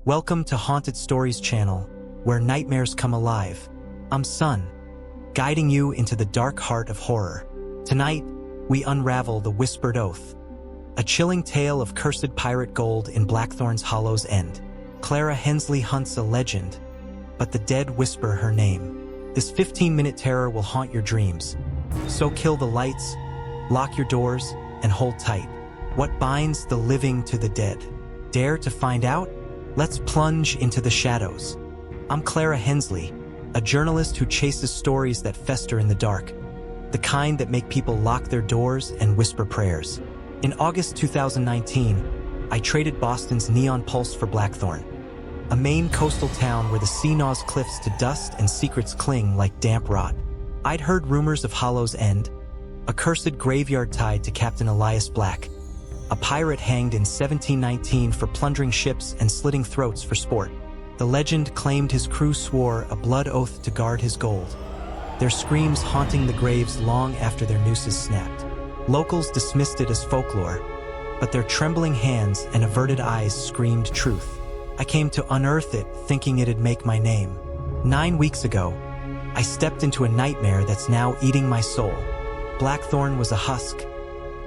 Welcome to Haunted Stories channel, where nightmares come alive. I'm Sun, guiding you into the dark heart of horror. Tonight, we unravel the Whispered Oath, a chilling tale of cursed pirate gold in Blackthorn's Hollow's End. Clara Hensley hunts a legend, but the dead whisper her name. This 15-minute terror will haunt your dreams. So kill the lights, lock your doors, and hold tight. What binds the living to the dead? Dare to find out? Let's plunge into the shadows. I'm Clara Hensley, a journalist who chases stories that fester in the dark, the kind that make people lock their doors and whisper prayers. In August 2019, I traded Boston's Neon Pulse for Blackthorn, a Maine coastal town where the sea gnaws cliffs to dust and secrets cling like damp rot. I'd heard rumors of Hollow's End, a cursed graveyard tied to Captain Elias Black, a pirate hanged in 1719 for plundering ships and slitting throats for sport. The legend claimed his crew swore a blood oath to guard his gold, their screams haunting the graves long after their nooses snapped. Locals dismissed it as folklore, but their trembling hands and averted eyes screamed truth. I came to unearth it, thinking it'd make my name. 9 weeks ago, I stepped into a nightmare that's now eating my soul. Blackthorn was a husk.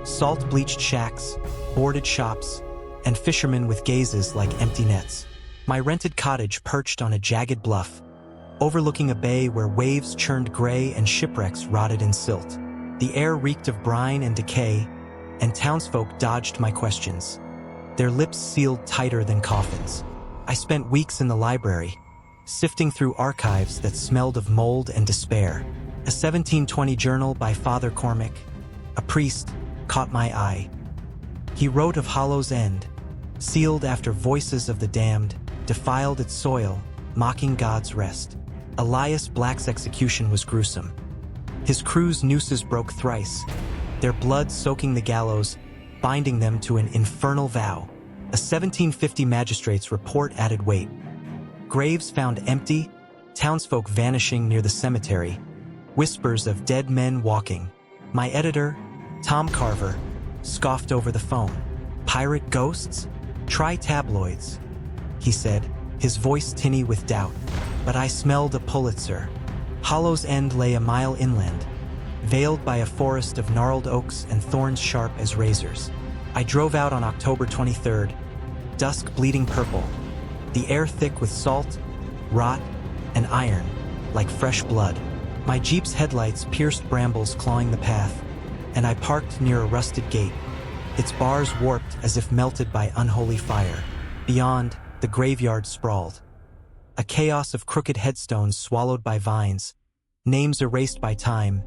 Salt-bleached shacks, boarded shops, and fishermen with gazes like empty nets. My rented cottage perched on a jagged bluff, overlooking a bay where waves churned gray and shipwrecks rotted in silt. The air reeked of brine and decay, and townsfolk dodged my questions, their lips sealed tighter than coffins. I spent weeks in the library, sifting through archives that smelled of mold and despair. A 1720 journal by Father Cormac, a priest, caught my eye. He wrote of Hollow's End, sealed after voices of the damned defiled its soil, mocking God's rest. Elias Black's execution was gruesome. His crew's nooses broke thrice, their blood soaking the gallows, binding them to an infernal vow. A 1750 magistrate's report added weight. Graves found empty, townsfolk vanishing near the cemetery, whispers of dead men walking. My editor, Tom Carver, scoffed over the phone. Pirate ghosts? Try tabloids, he said, his voice tinny with doubt. But I smelled a Pulitzer. Hollow's End lay a mile inland, veiled by a forest of gnarled oaks and thorns sharp as razors. I drove out on October 23rd, dusk bleeding purple, the air thick with salt, rot, and iron, like fresh blood. My Jeep's headlights pierced brambles clawing the path, and I parked near a rusted gate, its bars warped as if melted by unholy fire. Beyond, the graveyard sprawled, a chaos of crooked headstones swallowed by vines, names erased by time,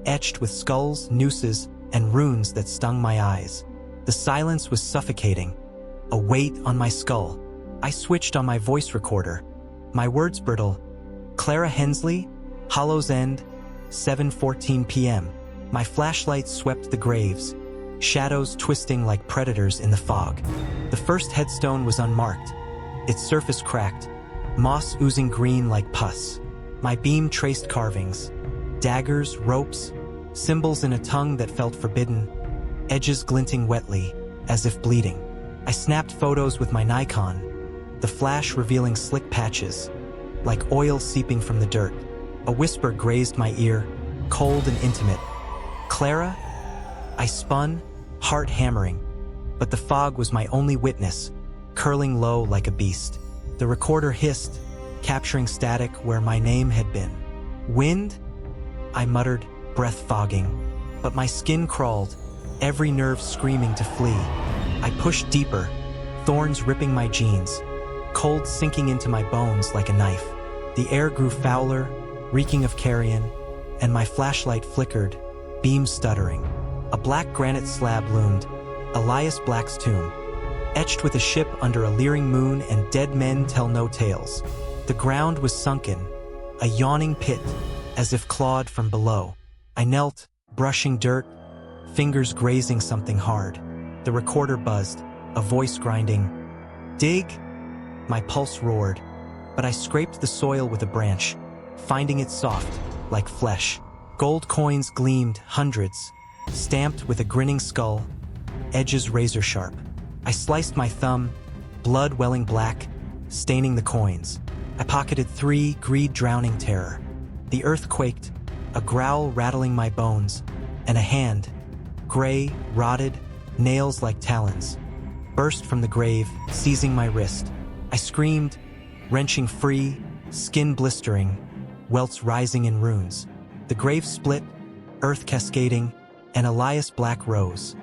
etched with skulls, nooses, and runes that stung my eyes. The silence was suffocating, a weight on my skull. I switched on my voice recorder, my words brittle. Clara Hensley, Hollow's End, 7:14 p.m. My flashlight swept the graves, shadows twisting like predators in the fog. The first headstone was unmarked, its surface cracked, moss oozing green like pus. My beam traced carvings, daggers, ropes, symbols in a tongue that felt forbidden, edges glinting wetly, as if bleeding. I snapped photos with my Nikon, the flash revealing slick patches, like oil seeping from the dirt. A whisper grazed my ear, cold and intimate. Clara? I spun, heart hammering, but the fog was my only witness, curling low like a beast. The recorder hissed, capturing static where my name had been. Wind? I muttered, breath fogging, but my skin crawled, every nerve screaming to flee. I pushed deeper, thorns ripping my jeans, cold sinking into my bones like a knife. The air grew fouler, reeking of carrion, and my flashlight flickered, beam stuttering. A black granite slab loomed, Elias Black's tomb, etched with a ship under a leering moon and dead men tell no tales. The ground was sunken, a yawning pit, as if clawed from below. I knelt, brushing dirt, fingers grazing something hard. The recorder buzzed, a voice grinding. Dig? My pulse roared, but I scraped the soil with a branch, finding it soft, like flesh. Gold coins gleamed, hundreds, stamped with a grinning skull, edges razor sharp. I sliced my thumb, blood welling black, staining the coins. I pocketed 3, greed drowning terror. The earth quaked, a growl rattling my bones, and a hand, gray, rotted, nails like talons, burst from the grave, seizing my wrist. I screamed, wrenching free, skin blistering, welts rising in runes. The grave split, earth cascading, and Elias Black rose.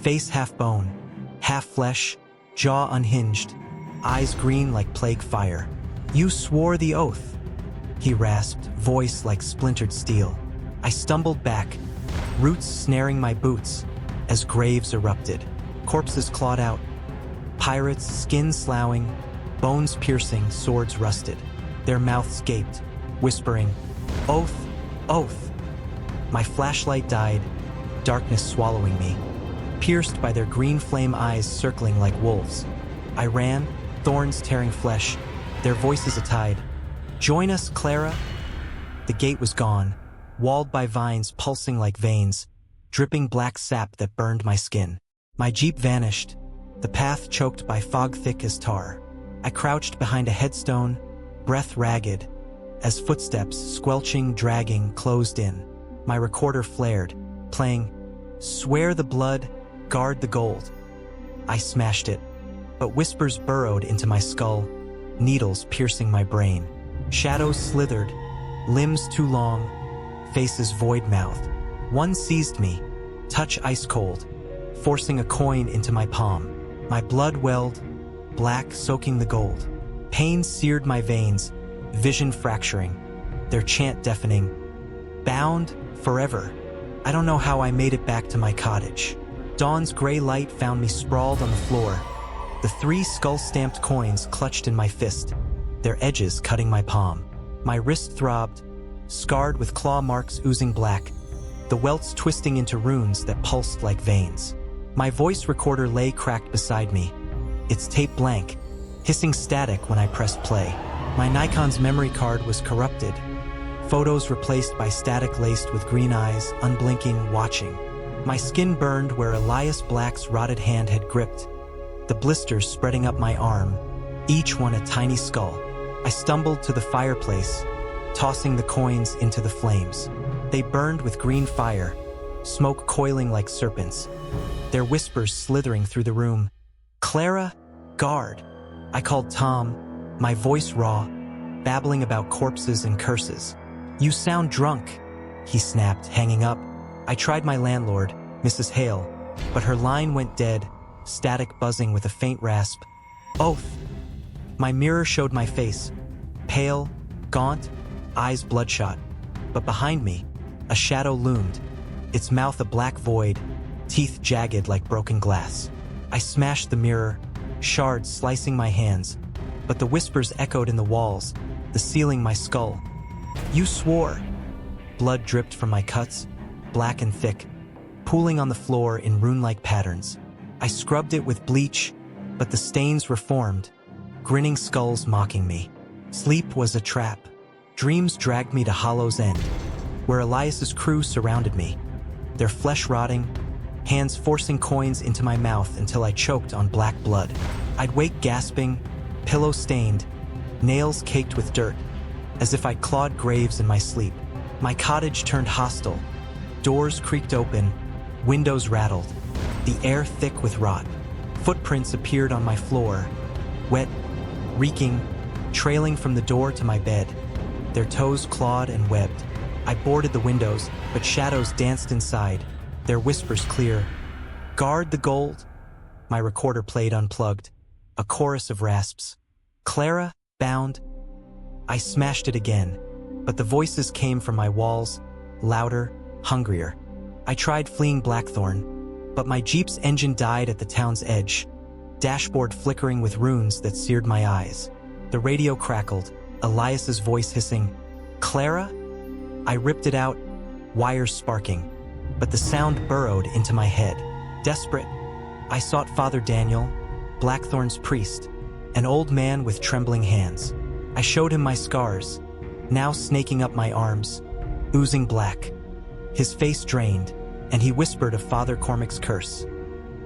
Face half bone, half flesh, jaw unhinged, eyes green like plague fire. "You swore the oath," he rasped, voice like splintered steel. I stumbled back, roots snaring my boots, as graves erupted. Corpses clawed out, pirates, skin sloughing, bones piercing, swords rusted. Their mouths gaped, whispering, "Oath, oath." My flashlight died, darkness swallowing me, pierced by their green flame eyes circling like wolves. I ran, thorns tearing flesh, their voices a tide. "Join us, Clara." The gate was gone, walled by vines pulsing like veins, dripping black sap that burned my skin. My jeep vanished, the path choked by fog thick as tar. I crouched behind a headstone, breath ragged, as footsteps, squelching, dragging, closed in. My recorder flared, playing, "Swear the blood, guard the gold." I smashed it, but whispers burrowed into my skull, needles piercing my brain. Shadows slithered, limbs too long, faces void-mouthed. One seized me, touch ice cold, forcing a coin into my palm. My blood welled, black soaking the gold. Pain seared my veins, vision fracturing, their chant deafening. Bound forever. I don't know how I made it back to my cottage. Dawn's gray light found me sprawled on the floor, the 3 skull-stamped coins clutched in my fist, their edges cutting my palm. My wrist throbbed, scarred with claw marks oozing black, the welts twisting into runes that pulsed like veins. My voice recorder lay cracked beside me, its tape blank, hissing static when I pressed play. My Nikon's memory card was corrupted, photos replaced by static laced with green eyes, unblinking, watching. My skin burned where Elias Black's rotted hand had gripped, the blisters spreading up my arm, each one a tiny skull. I stumbled to the fireplace, tossing the coins into the flames. They burned with green fire, smoke coiling like serpents, their whispers slithering through the room. "Clara, guard." I called Tom, my voice raw, babbling about corpses and curses. "You sound drunk," he snapped, hanging up. I tried my landlord, Mrs. Hale, but her line went dead, static buzzing with a faint rasp. "Oath." My mirror showed my face, pale, gaunt, eyes bloodshot. But behind me, a shadow loomed, its mouth a black void, teeth jagged like broken glass. I smashed the mirror, shards slicing my hands, but the whispers echoed in the walls, the ceiling my skull. "You swore." Blood dripped from my cuts, black and thick, pooling on the floor in rune-like patterns. I scrubbed it with bleach, but the stains reformed, grinning skulls mocking me. Sleep was a trap. Dreams dragged me to Hollow's End, where Elias's crew surrounded me, their flesh rotting, hands forcing coins into my mouth until I choked on black blood. I'd wake gasping, pillow stained, nails caked with dirt, as if I'd clawed graves in my sleep. My cottage turned hostile. Doors creaked open, windows rattled, the air thick with rot. Footprints appeared on my floor, wet, reeking, trailing from the door to my bed, their toes clawed and webbed. I boarded the windows, but shadows danced inside, their whispers clear. "Guard the gold." My recorder played unplugged, a chorus of rasps. "Clara, bound." I smashed it again, but the voices came from my walls, louder, hungrier. I tried fleeing Blackthorn, but my Jeep's engine died at the town's edge, dashboard flickering with runes that seared my eyes. The radio crackled, Elias's voice hissing, "Clara?" I ripped it out, wires sparking, but the sound burrowed into my head. Desperate, I sought Father Daniel, Blackthorn's priest, an old man with trembling hands. I showed him my scars, now snaking up my arms, oozing black. His face drained, and he whispered of Father Cormac's curse,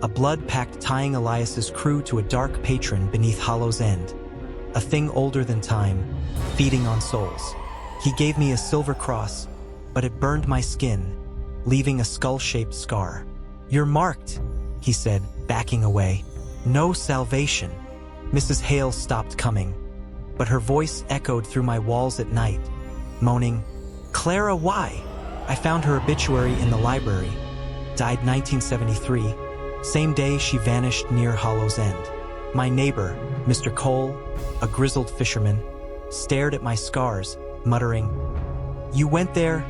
a blood pact tying Elias's crew to a dark patron beneath Hollow's End. a thing older than time, feeding on souls. He gave me a silver cross, but it burned my skin, leaving a skull-shaped scar. "You're marked," he said, backing away. "No salvation." Mrs. Hale stopped coming, but her voice echoed through my walls at night, moaning, "Clara, why?" I found her obituary in the library. Died 1973. Same day she vanished near Hollow's End. My neighbor, Mr. Cole, a grizzled fisherman, stared at my scars, muttering, "You went there,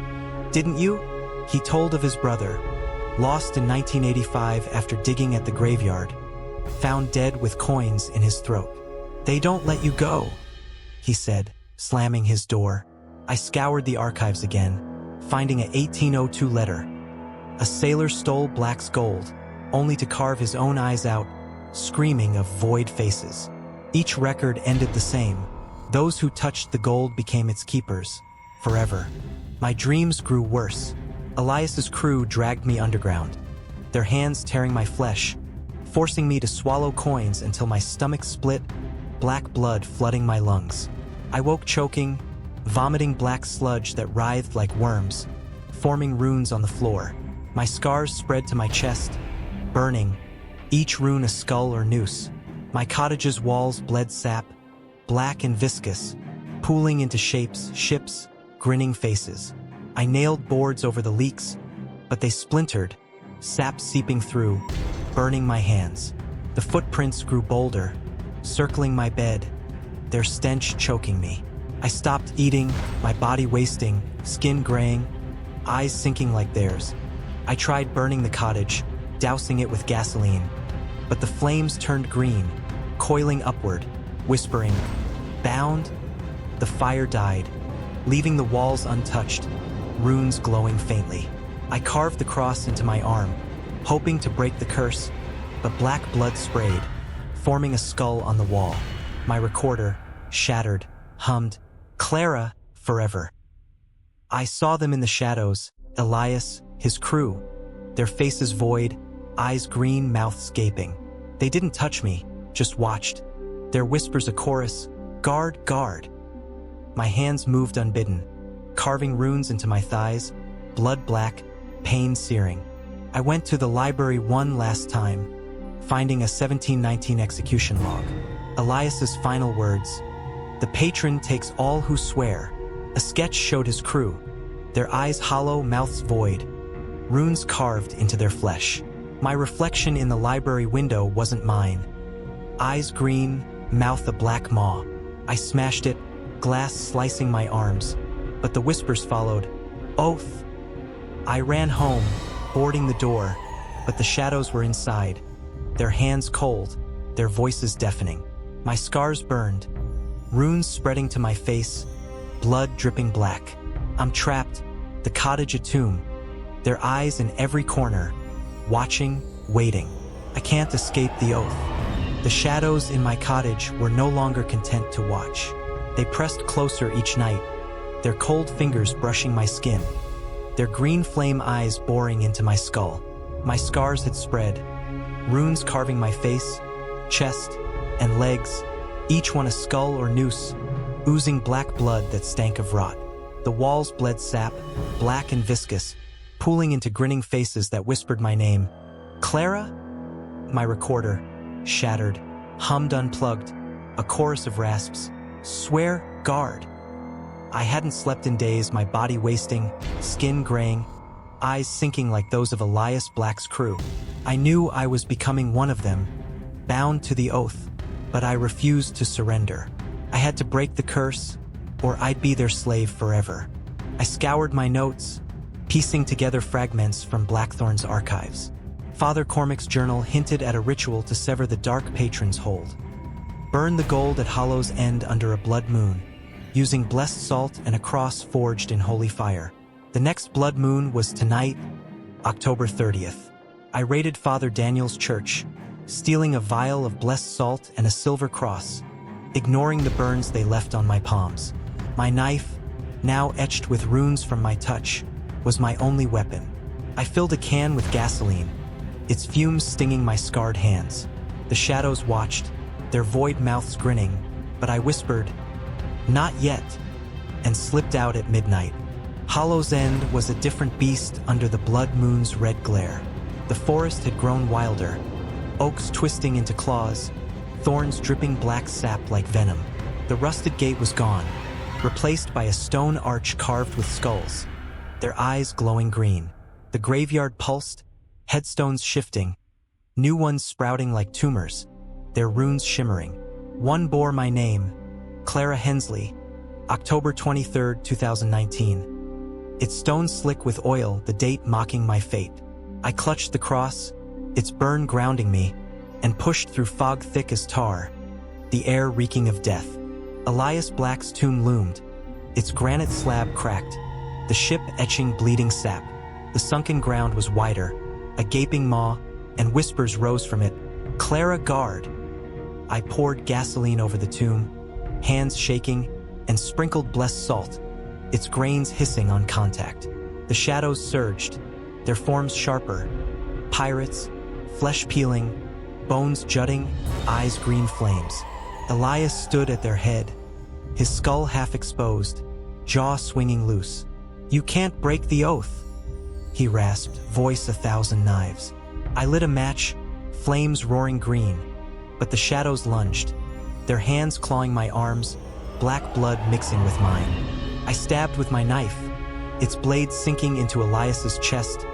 didn't you?" He told of his brother, lost in 1985 after digging at the graveyard, found dead with coins in his throat. "They don't let you go," he said, slamming his door. I scoured the archives again, finding an 1802 letter. A sailor stole Black's gold, only to carve his own eyes out, screaming of void faces. Each record ended the same. Those who touched the gold became its keepers, forever. My dreams grew worse. Elias's crew dragged me underground, their hands tearing my flesh, forcing me to swallow coins until my stomach split, black blood flooding my lungs. I woke choking, vomiting black sludge that writhed like worms, forming runes on the floor. My scars spread to my chest, burning, each rune a skull or noose. My cottage's walls bled sap, black and viscous, pooling into shapes, ships, grinning faces. I nailed boards over the leaks, but they splintered, sap seeping through, burning my hands. The footprints grew bolder, circling my bed, their stench choking me. I stopped eating, my body wasting, skin graying, eyes sinking like theirs. I tried burning the cottage, dousing it with gasoline, but the flames turned green, coiling upward, whispering, "Bound?" The fire died, leaving the walls untouched, runes glowing faintly. I carved the cross into my arm, hoping to break the curse, but black blood sprayed, forming a skull on the wall. My recorder, shattered, hummed, "Clara, forever." I saw them in the shadows, Elias, his crew, their faces void, eyes green, mouths gaping. They didn't touch me, just watched, their whispers a chorus, "Guard, guard." My hands moved unbidden, carving runes into my thighs, blood black, pain searing. I went to the library one last time, finding a 1719 execution log. Elias's final words, "The patron takes all who swear." A sketch showed his crew, their eyes hollow, mouths void, runes carved into their flesh. My reflection in the library window wasn't mine. Eyes green, mouth a black maw. I smashed it, glass slicing my arms, but the whispers followed, "Oath." I ran home, boarding the door, but the shadows were inside, their hands cold, their voices deafening. My scars burned, runes spreading to my face, blood dripping black. I'm trapped, the cottage a tomb, their eyes in every corner, watching, waiting. I can't escape the oath. The shadows in my cottage were no longer content to watch. They pressed closer each night, their cold fingers brushing my skin, their green flame eyes boring into my skull. My scars had spread, runes carving my face, chest, and legs, each one a skull or noose, oozing black blood that stank of rot. The walls bled sap, black and viscous, pooling into grinning faces that whispered my name. "Clara?" My recorder, shattered, hummed unplugged, a chorus of rasps. "Swear, guard." I hadn't slept in days, my body wasting, skin graying, eyes sinking like those of Elias Black's crew. I knew I was becoming one of them, bound to the oath, but I refused to surrender. I had to break the curse, or I'd be their slave forever. I scoured my notes, piecing together fragments from Blackthorn's archives. Father Cormac's journal hinted at a ritual to sever the dark patron's hold. Burn the gold at Hollow's End under a blood moon, using blessed salt and a cross forged in holy fire. The next blood moon was tonight, October 30th. I raided Father Daniel's church, stealing a vial of blessed salt and a silver cross, ignoring the burns they left on my palms. My knife, now etched with runes from my touch, was my only weapon. I filled a can with gasoline, its fumes stinging my scarred hands. The shadows watched, their void mouths grinning, but I whispered, "Not yet," and slipped out at midnight. Hollow's End was a different beast under the blood moon's red glare. The forest had grown wilder, oaks twisting into claws, thorns dripping black sap like venom. The rusted gate was gone, replaced by a stone arch carved with skulls, their eyes glowing green. The graveyard pulsed, headstones shifting, new ones sprouting like tumors, their runes shimmering. One bore my name, Clara Hensley, October 23, 2019. Its stone slick with oil, the date mocking my fate. I clutched the cross, its burn grounding me, and pushed through fog thick as tar, the air reeking of death. Elias Black's tomb loomed, its granite slab cracked, the ship etching bleeding sap. The sunken ground was wider, a gaping maw, and whispers rose from it. "Clara, guard!" I poured gasoline over the tomb, hands shaking, and sprinkled blessed salt, its grains hissing on contact. The shadows surged, their forms sharper. Pirates, flesh peeling, bones jutting, eyes green flames. Elias stood at their head, his skull half exposed, jaw swinging loose. "You can't break the oath," he rasped, voice a thousand knives. I lit a match, flames roaring green, but the shadows lunged, their hands clawing my arms, black blood mixing with mine. I stabbed with my knife, its blade sinking into Elias's chest,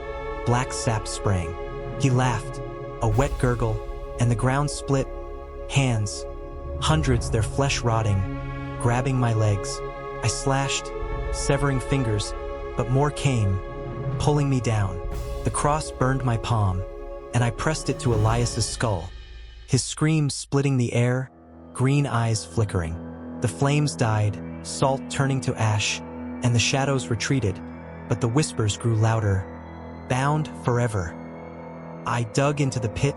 black sap spraying. He laughed, a wet gurgle, and the ground split. Hands, hundreds, their flesh rotting, grabbing my legs. I slashed, severing fingers, but more came, pulling me down. The cross burned my palm, and I pressed it to Elias's skull, his scream splitting the air, green eyes flickering. The flames died, salt turning to ash, and the shadows retreated, but the whispers grew louder. Bound forever. I dug into the pit,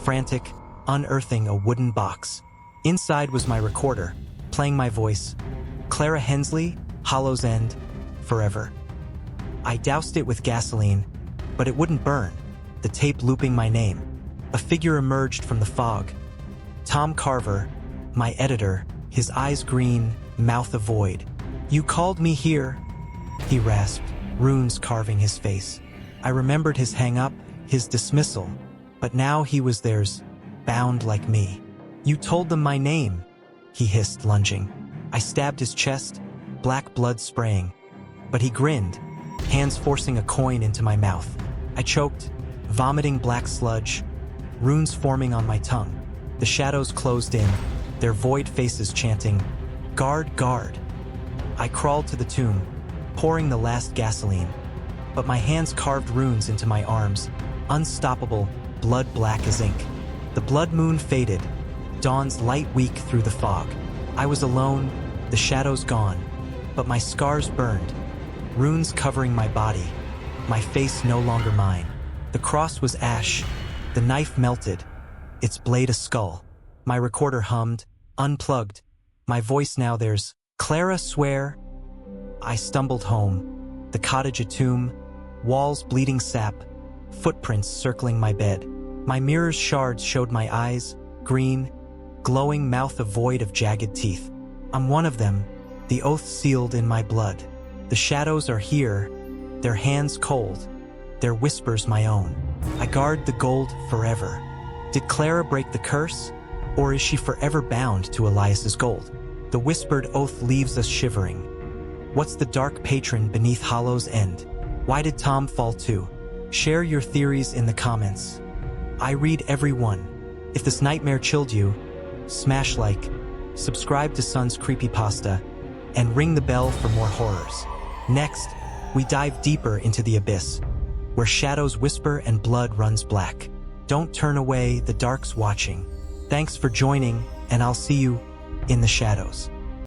frantic, unearthing a wooden box. Inside was my recorder, playing my voice. Clara Hensley, Hollow's End, forever. I doused it with gasoline, but it wouldn't burn, the tape looping my name. A figure emerged from the fog. Tom Carver, my editor, his eyes green, mouth a void. "You called me here," he rasped, runes carving his face. I remembered his hang-up, his dismissal, but now he was theirs, bound like me. "You told them my name," he hissed, lunging. I stabbed his chest, black blood spraying, but he grinned, hands forcing a coin into my mouth. I choked, vomiting black sludge, runes forming on my tongue. The shadows closed in, their void faces chanting, "Guard, guard." I crawled to the tomb, pouring the last gasoline, but my hands carved runes into my arms, unstoppable, blood black as ink. The blood moon faded, dawn's light weak through the fog. I was alone, the shadows gone, but my scars burned, runes covering my body, my face no longer mine. The cross was ash, the knife melted, its blade a skull. My recorder hummed, unplugged, my voice now theirs. "Clara, swear." I stumbled home, the cottage a tomb, walls bleeding sap, footprints circling my bed. My mirror's shards showed my eyes, green, glowing mouth a void of jagged teeth. I'm one of them, the oath sealed in my blood. The shadows are here, their hands cold, their whispers my own. I guard the gold forever. Did Clara break the curse, or is she forever bound to Elias's gold? The whispered oath leaves us shivering. What's the dark patron beneath Hollow's End? Why did Tom fall too? Share your theories in the comments. I read every one. If this nightmare chilled you, smash like, subscribe to Sun's Creepypasta, and ring the bell for more horrors. Next, we dive deeper into the abyss, where shadows whisper and blood runs black. Don't turn away, the dark's watching. Thanks for joining, and I'll see you in the shadows.